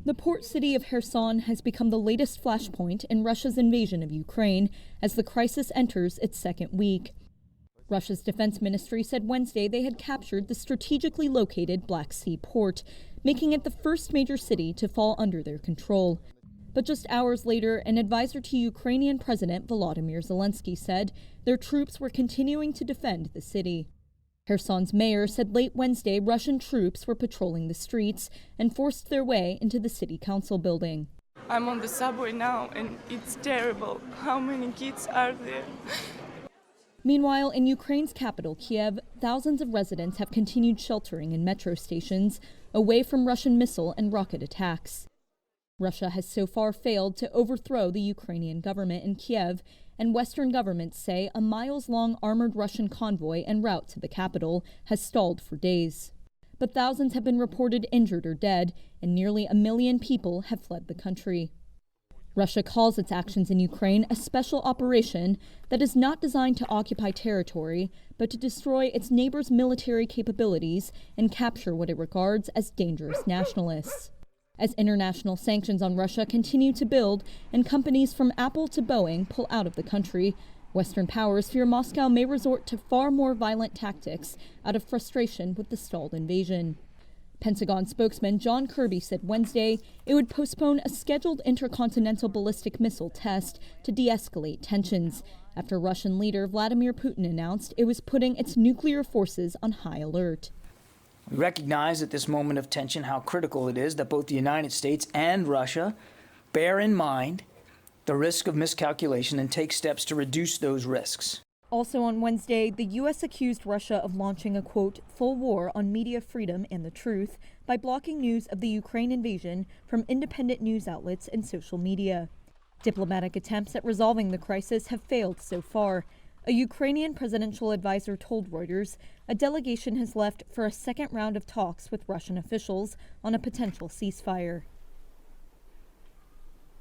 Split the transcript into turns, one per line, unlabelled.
The port city of Kherson has become the latest flashpoint in Russia's invasion of Ukraine as the crisis enters its second week. Russia's defense ministry said Wednesday they had captured the strategically located Black Sea port, making it the first major city to fall under their control. But just hours later, an advisor to Ukrainian President Volodymyr Zelensky said their troops were continuing to defend the city. Kherson's mayor said late Wednesday Russian troops were patrolling the streets and forced their way into the city council building.
I'm on the subway now and it's terrible. How many kids are there?
Meanwhile, in Ukraine's capital, Kyiv, thousands of residents have continued sheltering in metro stations away from Russian missile and rocket attacks. Russia has so far failed to overthrow the Ukrainian government in Kyiv, and Western governments say a miles-long armored Russian convoy en route to the capital has stalled for days. But thousands have been reported injured or dead, and nearly 1 million people have fled the country. Russia calls its actions in Ukraine a special operation that is not designed to occupy territory, but to destroy its neighbors' military capabilities and capture what it regards as dangerous nationalists. As international sanctions on Russia continue to build and companies from Apple to Boeing pull out of the country, Western powers fear Moscow may resort to far more violent tactics out of frustration with the stalled invasion. Pentagon spokesman John Kirby said Wednesday it would postpone a scheduled intercontinental ballistic missile test to de-escalate tensions after Russian leader Vladimir Putin announced it was putting its nuclear forces on high alert.
We recognize at this moment of tension how critical it is that both the United States and Russia bear in mind the risk of miscalculation and take steps to reduce those risks.
Also on Wednesday, the U.S. accused Russia of launching a, quote, full war on media freedom and the truth by blocking news of the Ukraine invasion from independent news outlets and social media. Diplomatic attempts at resolving the crisis have failed so far. A Ukrainian presidential advisor told Reuters a delegation has left for a second round of talks with Russian officials on a potential ceasefire.